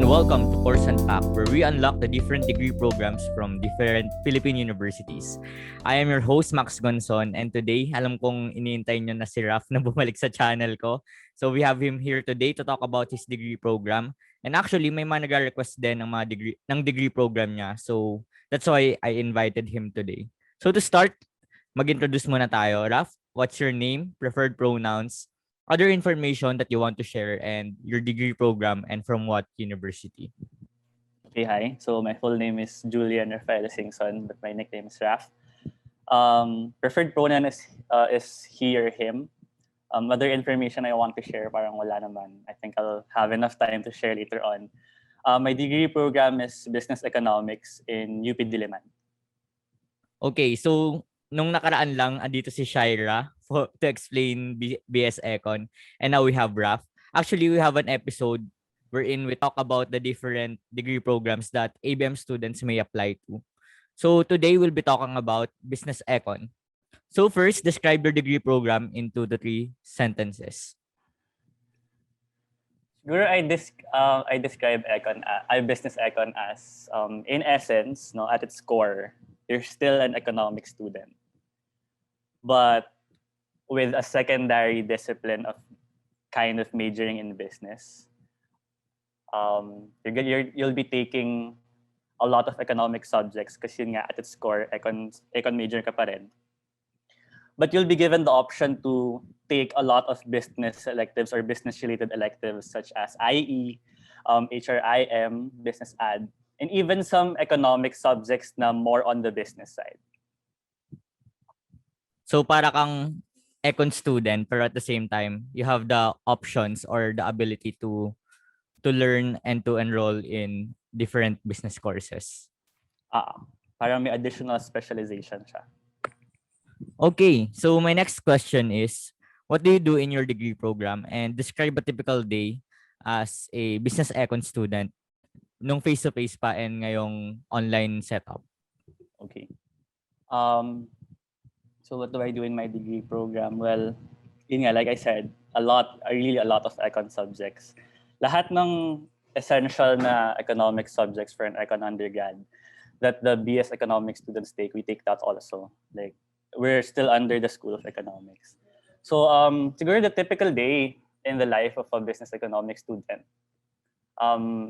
welcome to Course UnPacked, where we unlock the different degree programs from different Philippine universities. I am your host, Max Guanzon, and today, alam kong iniintay nyo na si Raph na bumalik sa channel ko. So we have him here today to talk about his degree program. And actually, may mga nag-request din ng degree program niya. So that's why I invited him today. So to start, mag-introduce muna tayo. Raph, what's your name, preferred pronouns, other information that you want to share, and your degree program, and from what university? Okay, hi. So my full name is Julian Rafael Singson, but my nickname is Raph. Preferred pronoun is he or him. Other information I want to share, parang wala naman. I think I'll have enough time to share later on. My degree program is Business Economics in UP Diliman. Okay, so nung nakaraan lang, andito si Shaira to explain BS Econ. And now we have Raph. Actually, we have an episode wherein we talk about the different degree programs that ABM students may apply to. So today we'll be talking about Business Econ. So first, describe your degree program in 2 to 3 sentences. Siguro I describe Business Econ as, in essence, no, at its core, you're still an economics student, but with a secondary discipline of kind of majoring in business. You'll be taking a lot of economic subjects kasi yun nga at its core, econ major ka pa rin. But you'll be given the option to take a lot of business electives or business-related electives such as IE, HRIM, business ad, and even some economic subjects na more on the business side. So para kang econ student, pero at the same time, you have the options or the ability to learn and to enroll in different business courses. Parang may additional specialization siya. Okay, so my next question is, what do you do in your degree program, and describe a typical day as a business econ student nung face-to-face pa and ngayong online setup? Okay. So what do I do in my degree program? Well, yun nga, like I said, really a lot of econ subjects. Lahat ng essential na economic subjects for an econ undergrad that the BS economics students take, we take that also. Like, we're still under the School of Economics. So siguro the typical day in the life of a business economics student.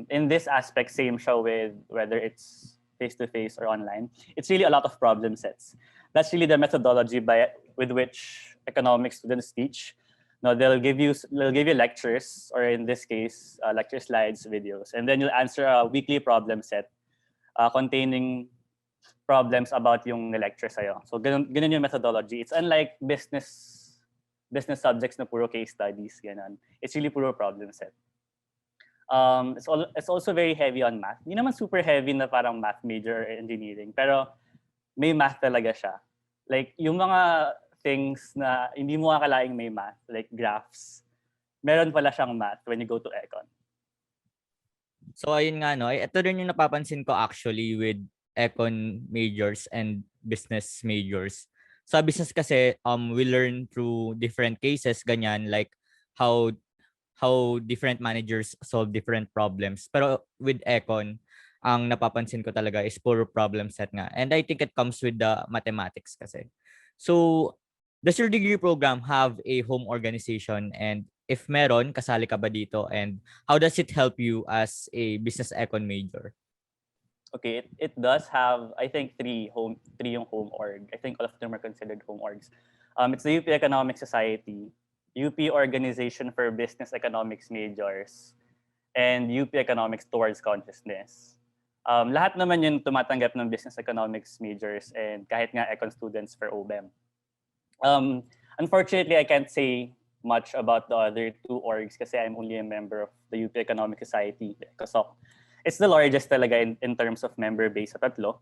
In this aspect, same show with whether it's face-to-face or online. It's really a lot of problem sets. That's really the methodology with which economics students teach. Now they'll give you lectures, or in this case, lecture slides, videos, and then you'll answer a weekly problem set containing problems about yung lecture sa'yo. So ganun yung methodology. It's unlike business subjects na puro case studies, ganun. It's really puro problem set. It's also very heavy on math. Hindi naman super heavy na parang math major or engineering, pero may math talaga siya. Like yung mga things na hindi mo akalaing may math, like graphs, meron pala siyang math when you go to Econ. So ayun nga, no, ito rin yung napapansin ko actually with econ majors and business majors. Sa business kasi, we learn through different cases, ganyan, like how different managers solve different problems. Pero with econ, ang napapansin ko talaga is puro problem set nga. And I think it comes with the mathematics kasi. So, does your degree program have a home organization? And if meron, kasali ka ba dito? And how does it help you as a business econ major? Okay, it does have, I think, three yung home org. I think all of them are considered home orgs. It's the UP Economic Society, UP Organization for Business Economics Majors, and UP Economics Towards Consciousness. Lahat naman yun tumatanggap ng business economics majors and kahit nga econ students for OBEM. Unfortunately, I can't say much about the other two orgs kasi I'm only a member of the UP Economic Society, ECOSOC. It's the largest talaga in terms of member base sa tatlo.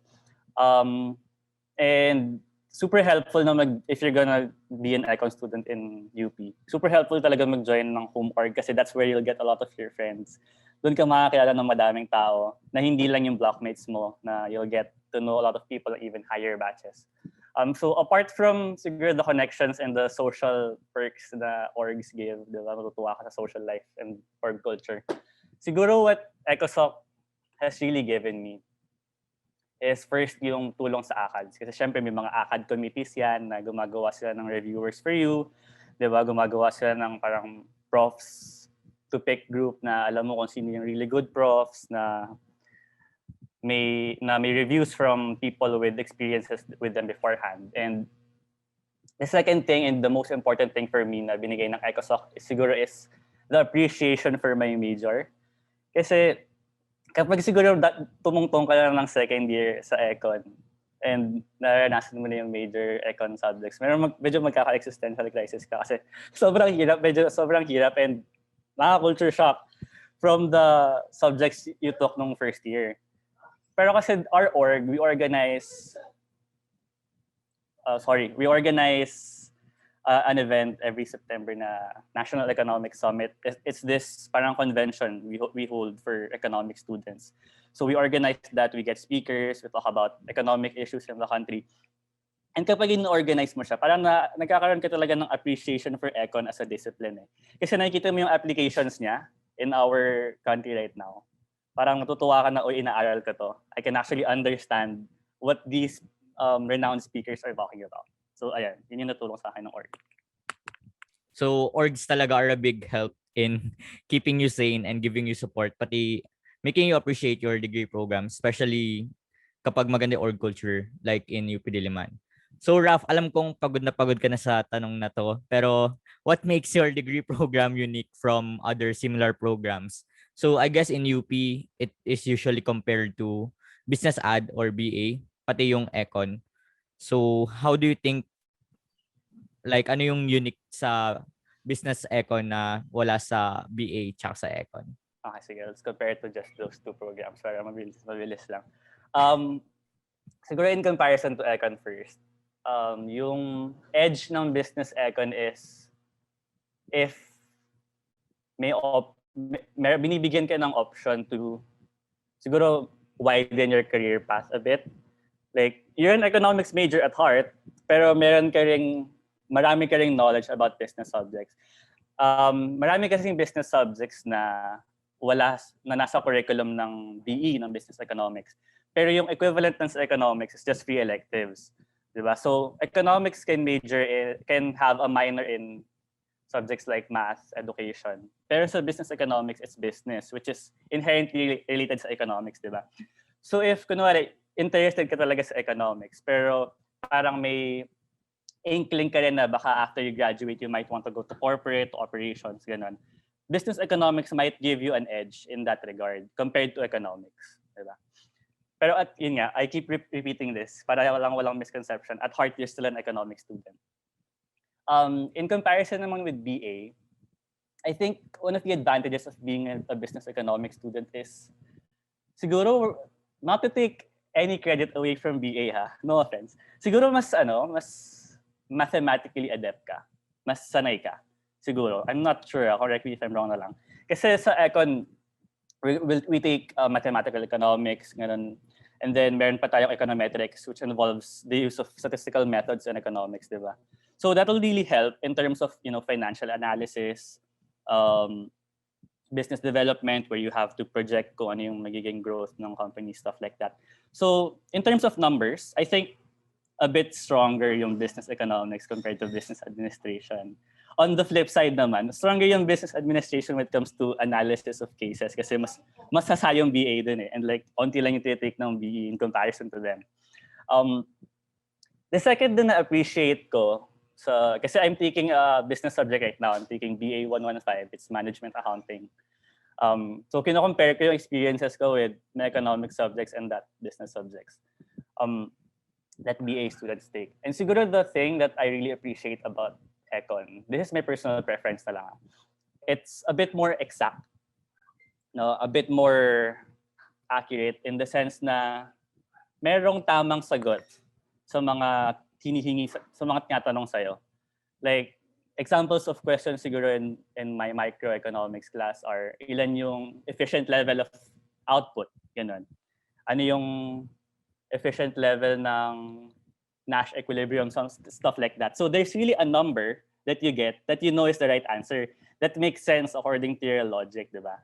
And super helpful na if you're gonna be an econ student in UP. Super helpful talaga mag-join ng home org kasi that's where you'll get a lot of your friends. Doon ka makakilala ng madaming tao na hindi lang yung blockmates mo, na you'll get to know a lot of people in even higher batches. So apart from siguro the connections and the social perks na orgs give, di ba, matutuwa ka sa social life and org culture. siguro what EcoSoc has really given me is first yung tulong sa ACADS. Kasi syempre may mga ACAD committees yan na gumagawa sila ng reviewers for you. 'Di ba? Gumagawa sila ng parang profs to pick group na alam mo kung sino yung really good profs na may reviews from people with experiences with them beforehand. And the second thing and the most important thing for me na binigay ng EcoSoc is siguro is the appreciation for my major. Kasi kapag siguro tumungtong ka lang ng second year sa Econ and naranasan mo na yung major Econ subjects, medyo magkaka-existential crisis ka kasi sobrang hirap and nakaka-culture shock from the subjects you took nung first year. Pero kasi our org, we organize an event every September na National Economic Summit. It's this parang convention we hold for economic students. So we organize that, we get speakers, we talk about economic issues in the country. And kapag in-organize mo siya, parang nagkakaroon ka talaga ng appreciation for Econ as a discipline. Kasi nakikita mo yung applications niya in our country right now. Parang natutuwa ka na, inaaral ka to. I can actually understand what these renowned speakers are talking about. So ayan, yun yung natulong sa akin ng org. So orgs talaga are a big help in keeping you sane and giving you support, pati making you appreciate your degree program, especially kapag maganda org culture like in UP Diliman. So Raph, alam kong pagod na pagod ka na sa tanong na to, pero what makes your degree program unique from other similar programs? So I guess in UP, it is usually compared to business ad or BA, pati yung Econ. So how do you think, like ano yung unique sa business Econ na wala sa BA tsaka sa Econ? Okay, sige. Let's compare to just those two programs para mabilis lang. Siguro in comparison to Econ first, yung edge ng business Econ is if binibigyan ka ng option to siguro widen your career path a bit. Like, you're an economics major at heart, pero marami ka ring knowledge about business subjects. Marami kasing business subjects na nasa curriculum ng BE, ng business economics. Pero yung equivalent ng sa economics is just 3 electives. Diba? So, economics can have a minor in subjects like math, education. Pero sa business economics, it's business, which is inherently related sa economics, diba? So if, kunwari, interested ka talaga sa economics, pero parang may inkling ka rin na baka after you graduate, you might want to go to corporate, to operations, ganun. Business economics might give you an edge in that regard compared to economics, diba? Pero yun nga, I keep repeating this para walang misconception. At heart, you're still an economics student. In comparison naman with BA, I think one of the advantages of being a business economics student is siguro not to take any credit away from BA no offense. Siguro mas mathematically adept ka. Mas sanay ka. Siguro. I'm not sure. Correct me if I'm wrong na lang. Kasi sa Econ, we take mathematical economics, ganun. And then meron pa tayong econometrics, which involves the use of statistical methods in economics, di ba? So that will really help in terms of financial analysis, business development, where you have to project kung ano yung magiging growth ng company, stuff like that. So in terms of numbers, I think a bit stronger yung business economics compared to business administration. On the flip side naman, stronger yung business administration when it comes to analysis of cases kasi mas hasa yung BA dun and like onti lang yung titake ng BE in comparison to them. The second din na appreciate ko, kasi I'm taking a business subject right now. I'm taking BA 115. It's management accounting. So kino-compare ko yung experiences ko with my economic subjects and that business subjects. That BA students take. And siguro the thing that I really appreciate about Econ, this is my personal preference na lang. It's a bit more exact. No, a bit more accurate in the sense na merong tamang sagot sa mga hinihingi sa mga tinatanong sa'yo. Like, examples of questions siguro in my microeconomics class are ilan yung efficient level of output, ganun. Ano yung efficient level ng Nash equilibrium, some stuff like that. So there's really a number that you get that you know is the right answer that makes sense according to your logic, diba?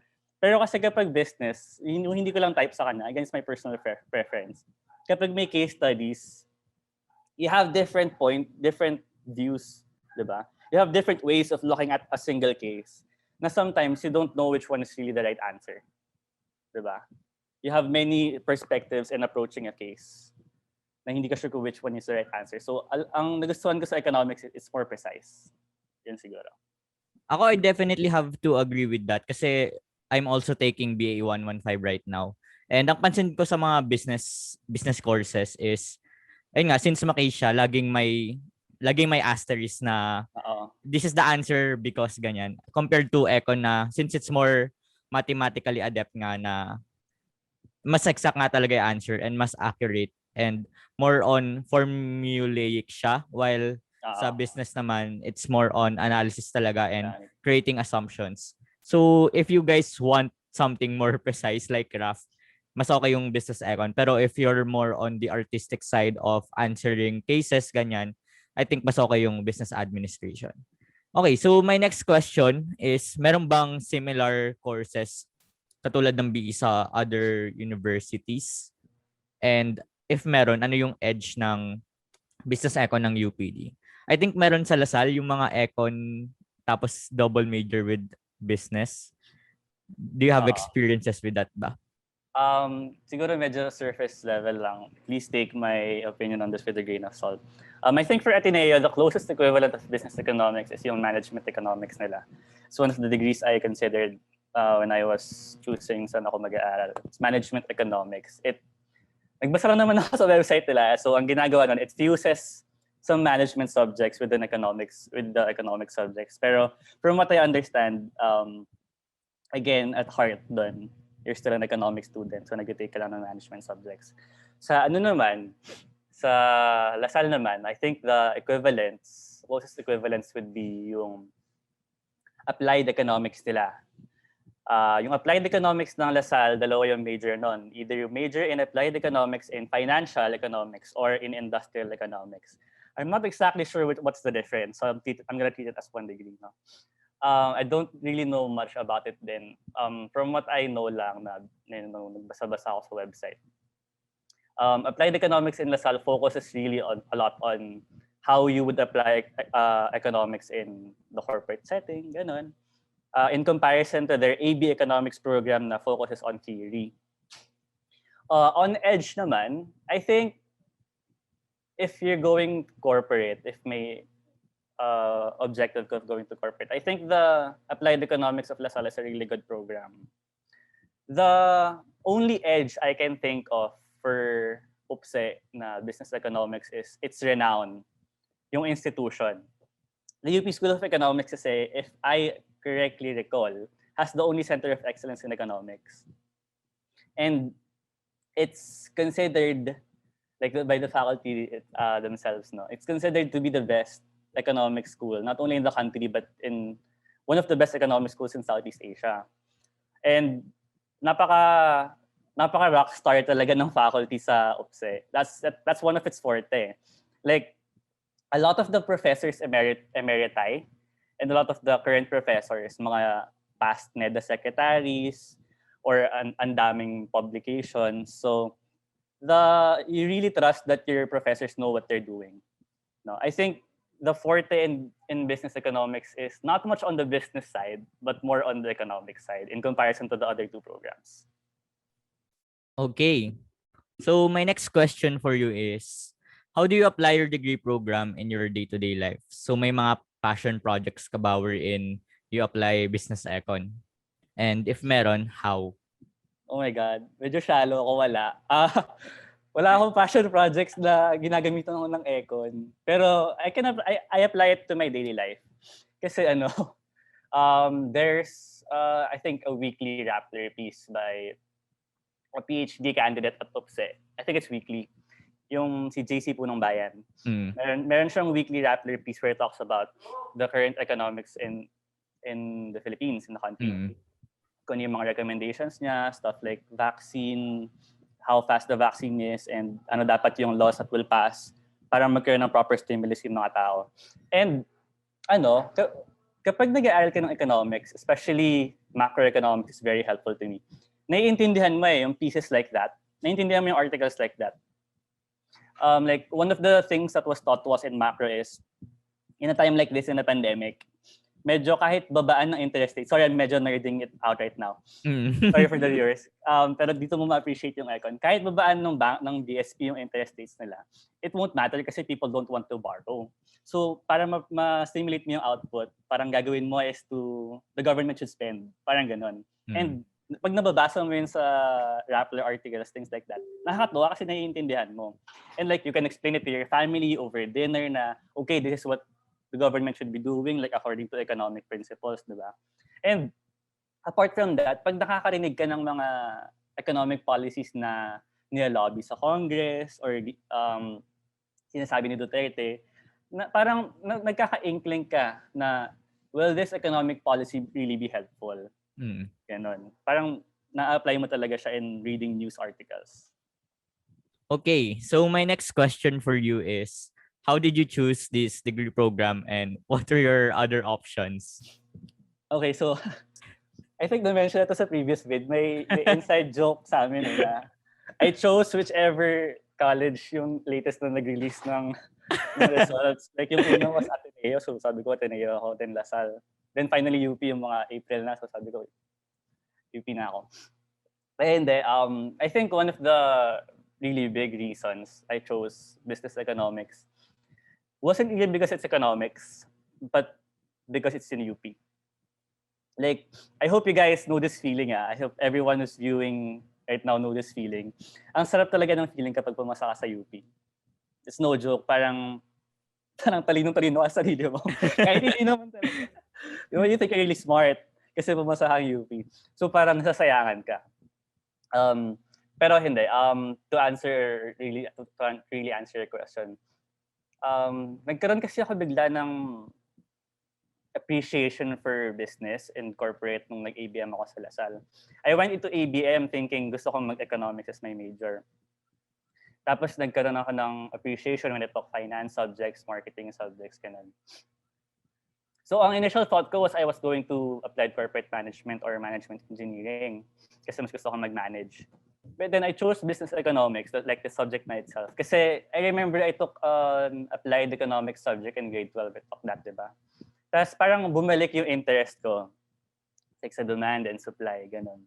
Pero kasi kapag business, hindi ko lang type sa kanya, against my personal preference. Kapag may case studies, you have different views, di ba? You have different ways of looking at a single case na sometimes you don't know which one is really the right answer. Di ba? You have many perspectives in approaching a case na hindi ka sure kung which one is the right answer. So, ang nagustuhan ko sa economics is more precise. Yun siguro. Ako, I definitely have to agree with that kasi I'm also taking BA 115 right now. And ang pansin ko sa mga business courses is, ayun nga, since Maki siya, laging may asterisk na this is the answer because ganyan. Compared to Econ na, since it's more mathematically adept nga na mas exact nga talaga yung answer and mas accurate and more on formulaic siya while sa business naman it's more on analysis talaga and creating assumptions. So if you guys want something more precise like Raph, mas okay yung business econ. Pero if you're more on the artistic side of answering cases ganyan, I think mas okay yung business administration. Okay, so my next question is meron bang similar courses katulad ng BE sa other universities? And if meron, ano yung edge ng business econ ng UPD? I think meron sa Lasal yung mga econ tapos double major with business. Do you have experiences with that ba? Siguro medyo surface level lang. Please take my opinion on this with a grain of salt. I think for Ateneo, the closest equivalent of business economics is yung management economics nila. It's one of the degrees I considered when I was choosing saan ako mag-aaral. It's management economics. Nagbasa lang naman ako sa website nila. So ang ginagawa nun, it fuses some management subjects with the economic subjects. Pero from what I understand, again, at heart dun, you're still an economic student, so nag-take ka lang ng management subjects. Sa Lasal naman, I think the closest equivalents would be yung applied economics nila. Yung applied economics ng Lasal, dalawa yung major nun. Either you major in applied economics in financial economics or in industrial economics. I'm not exactly sure what's the difference, so I'm gonna treat it as one degree. No? I don't really know much about it then. From what I know lang na nagbasa-basa ako sa website. Applied economics in Lasal focuses really a lot on how you would apply economics in the corporate setting, ganun. In comparison to their AB economics program na focuses on theory. On edge naman, I think if you're going corporate, if may objective of going to corporate, I think the applied economics of Lasal is a really good program. The only edge I can think of for UPSE na business economics is its renown, yung institution. The UP School of Economics kasi, if I correctly recall, has the only center of excellence in economics. And it's considered, like by the faculty themselves, no, it's considered to be the best economic school, not only in the country, but in one of the best economic schools in Southeast Asia. And napaka rock star talaga ng faculty sa UPSE. That's one of its forte. Like, a lot of the professors emeriti and a lot of the current professors, mga past NEDA secretaries, or ang daming publications. So, you really trust that your professors know what they're doing. No, I think the forte in business economics is not much on the business side, but more on the economic side in comparison to the other two programs. Okay. So my next question for you is, how do you apply your degree program in your day-to-day life? So may mga passion projects ka ba wherein you apply business econ? And if meron, how? Oh my God, medyo shallow ako, wala. Wala akong passion projects na ginagamitan ko ng econ. Pero I apply it to my daily life. Kasi there's I think a weekly Rappler piece by a PhD candidate at UPSE. I think it's weekly. Yung si JC Punong Bayan. Meron siyang weekly Rappler piece where it talks about the current economics in the Philippines, in the country. Kung yung mga recommendations niya, stuff like vaccine, how fast the vaccine is, and ano dapat yung laws that will pass para magkaroon ng proper stimulus yung mga tao. And kapag nag-aaral ka ng economics, especially macroeconomics is very helpful to me. Naiintindihan mo yung pieces like that. Naiintindihan mo yung articles like that. Like one of the things that was taught to us in macro is, in a time like this in the pandemic, medyo kahit babaan ng interest rate, sorry, I'm medyo nerding it out right now. Sorry for the viewers. Pero dito mo ma-appreciate yung Econ. Kahit babaan ng BSP yung interest rates nila, it won't matter kasi people don't want to borrow. So, para ma-stimulate mo yung output, parang gagawin mo is the government should spend. Parang ganon. And pag nababasa mo yun sa Rappler articles, things like that, nakakatuwa kasi naiintindihan mo. And like, you can explain it to your family over dinner na, okay, this is what the government should be doing, like according to economic principles, di ba? And apart from that, pag nakakarinig ka ng mga economic policies na nilalobby sa Congress or sinasabi ni Duterte, na parang nagkaka-inkling ka na, will this economic policy really be helpful? Ganon. Parang na-apply mo talaga siya in reading news articles. Okay, so my next question for you is, how did you choose this degree program and what are your other options? Okay, so I think na-mention ito sa previous vid. May inside joke sa amin na I chose whichever college yung latest na nag-release ng results. Like yung una was Ateneo, so sabi ko Ateneo ako, then Lasal. Then finally UP yung mga April na, so sabi ko UP na ako. And I think one of the really big reasons I chose business economics wasn't even because it's economics, but because it's in UP. Like, I hope you guys know this feeling. I hope everyone who's viewing right now know this feeling. Ang sarap talaga ng feeling kapag pumasa ka sa UP. It's no joke. Parang talinong-talino ka sa sarili mo. Kahit hindi naman talaga. You think you're really smart kasi pumasa ka ang UP. So parang nasasayangan ka. Pero hindi. To really answer your question, nagkaroon kasi ako bigla ng appreciation for business and corporate nung nag-ABM ako sa Lasal. I went into ABM thinking gusto kong mag-economics as my major. Tapos nagkaroon ako ng appreciation when I took finance subjects, marketing subjects, ganun. So ang initial thought ko was I was going to apply corporate management or management engineering kasi mas gusto kong mag-manage. But then I chose business economics, like the subject na itself. Kasi I remember I took an applied economics subject in grade 12. I took that, diba? Tapos parang bumalik yung interest ko like sa demand and supply, ganun.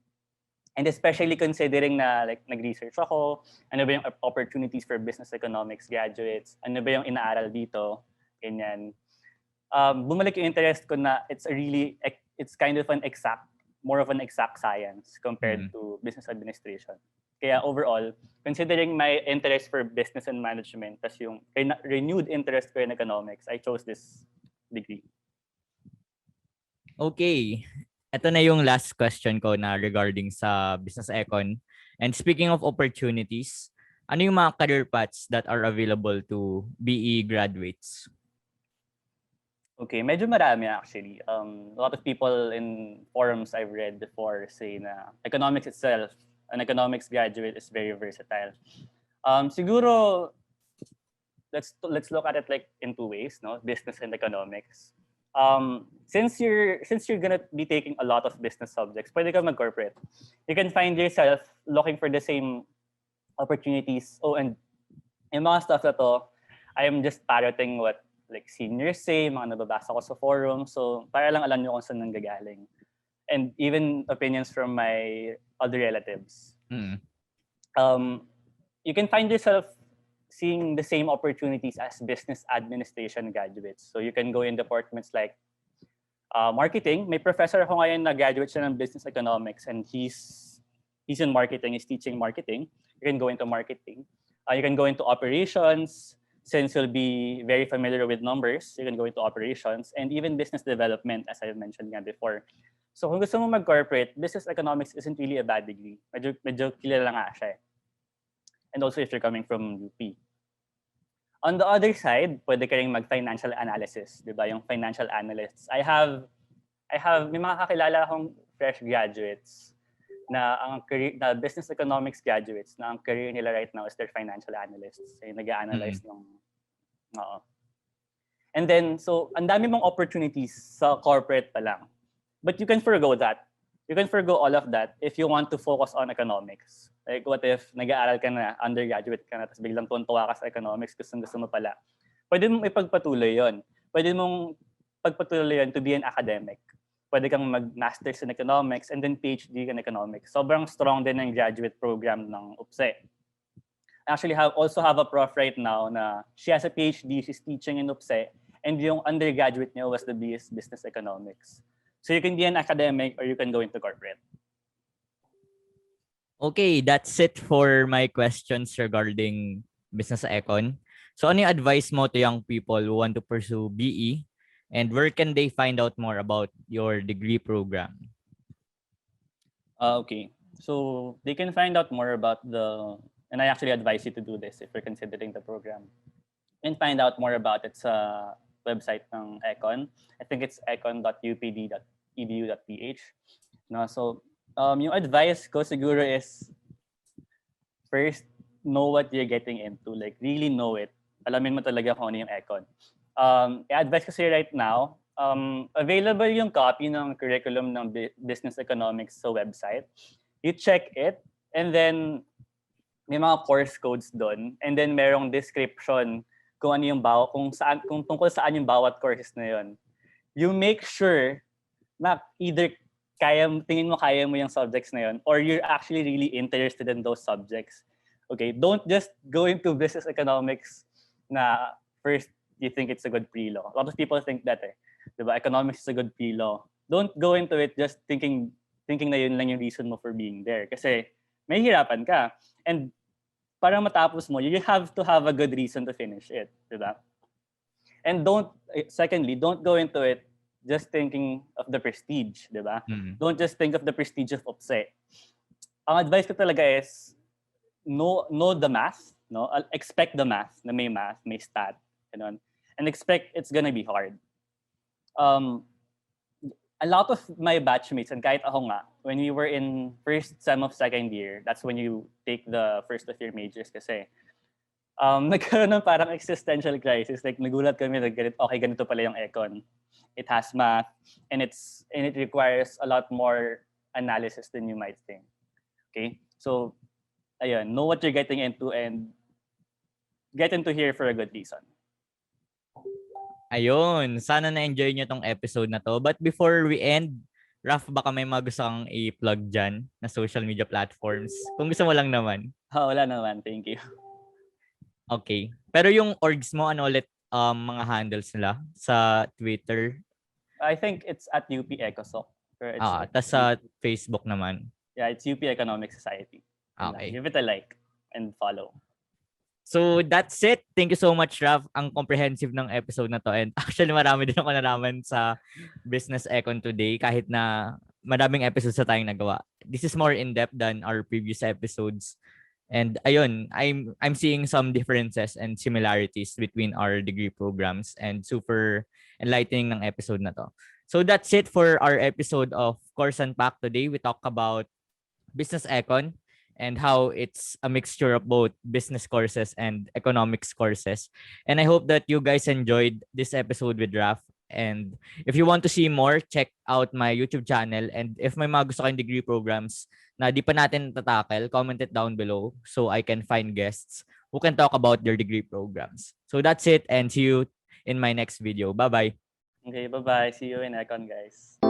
And especially considering na like nag-research ako, ano ba yung opportunities for business economics graduates, ano ba yung inaaral dito, ganyan. Bumalik yung interest ko na it's kind of more of an exact science compared to business administration. Kaya overall, considering my interest for business and management, tas yung renewed interest ko in economics, I chose this degree. Okay. Ito na yung last question ko na regarding sa business econ. And speaking of opportunities, ano yung mga career paths that are available to BE graduates? Okay, medyo marami actually. A lot of people in forums I've read before say na economics itself, an economics graduate is very versatile. Siguro, let's look at it like in two ways, no? Business and economics. Since you're gonna be taking a lot of business subjects, pwede ka mag-corporate. You can find yourself looking for the same opportunities. Oh, and yung mga stuff na to, I am just parroting what like seniors say, mga nababasa ko sa forum. So, para lang alam nyo kung saan nanggagaling. And even opinions from my other relatives. You can find yourself seeing the same opportunities as business administration graduates. So, you can go in departments like marketing. May professor ako ngayon na graduate siya ng business economics and he's in marketing, he's teaching marketing. You can go into marketing. You can go into operations. Since you'll be very familiar with numbers, you can go into operations and even business development, as I mentioned nga before. So kung gusto mo mag-corporate, business economics isn't really a bad degree. Medyo kilala nga siya. And also if you're coming from UP. On the other side, pwede ka rin mag-financial analysis, di ba? Yung financial analysts. May mga kakilala akong fresh graduates na business economics graduates na ang career nila right now is their financial analysts. Yung nag-a-analyze ng And then, so, ang dami mong opportunities sa corporate pa lang. But you can forgo that. you can forgo all of that if you want to focus on economics. Like what if nag-aaral ka na, undergraduate ka na, tapos biglang tuwan-tuwa ka sa economics, gusto mo pala. Pwede mong ipagpatuloy yon. Pwede mong pagpatuloy yon to be an academic. Pwede kang mag-masters in economics and then PhD in economics. Sobrang strong din ng graduate program ng UPSE. Actually, also have a prof right now na she has a PhD, she's teaching in UPSE, and yung undergraduate niya was the BS Business Economics. So you can be an academic or you can go into corporate. Okay, that's it for my questions regarding business econ. So ano yung advice mo to young people who want to pursue BE, and where can they find out more about your degree program? Okay, so they can find out more about and I actually advise you to do this if you're considering the program, and find out more about it sa website ng Econ. I think it's econ.upd.edu.ph. No, so yung advice ko siguro is, first, know what you're getting into. Like, really know it. Alamin mo talaga kung ano yung Econ. I-advise ko sa'yo right now, available yung copy ng curriculum ng business economics sa website. You check it, and then may mga course codes doon, and then merong description kung ano yung kung tungkol saan yung bawat courses na yun. You make sure na either tingin mo kaya mo yung subjects na yun, or you're actually really interested in those subjects. Okay, don't just go into business economics na first you think it's a good pre-law. A lot of people think that diba? Economics is a good pre-law. Don't go into it just thinking na yun lang yung reason mo for being there. Kasi may hirapan ka. And para matapos mo, you have to have a good reason to finish it. Diba? And secondly, don't go into it just thinking of the prestige, di ba? Mm-hmm. Don't just think of the prestige of UPSE. Ang advice ko talaga is know the math, no? Expect the math, na may math, may stat, ganun. And expect it's gonna be hard. A lot of my batchmates, and kahit ako nga, when we were in first sem of second year, that's when you take the first of your majors kasi nagkaroon ng parang existential crisis. Like, nagulat kami na ganito pala yung Econ. It has math, and it requires a lot more analysis than you might think. Okay? So, ayun, know what you're getting into and get into here for a good reason. Ayun, sana na-enjoy nyo tong episode na to. But before we end, Raph, baka may mga gusto kang i-plug dyan na social media platforms. Kung gusto mo lang naman. Wala naman, thank you. Okay. Pero yung orgs mo, ano ulit mga handles nila sa Twitter? I think it's at UP Ecosoc. Tas sa Facebook naman. Yeah, it's UP Economic Society. Okay. Give it a like and follow. So that's it. Thank you so much, Raph. Ang comprehensive ng episode na to. And actually, marami din ako nalaman sa Business Econ today kahit na maraming episodes na tayong nagawa. This is more in-depth than our previous episodes. And ayun, I'm seeing some differences and similarities between our degree programs, and super enlightening ng episode na to. So that's it for our episode of Course UnPacked today. We talk about business econ and how it's a mixture of both business courses and economics courses. And I hope that you guys enjoyed this episode with Raph. And if you want to see more, check out my YouTube channel. And if may mga gusto kayong degree programs na di pa natin tatakal, comment it down below so I can find guests who can talk about their degree programs. So that's it, and see you in my next video. Bye-bye. Okay, bye-bye. See you in Econ, guys.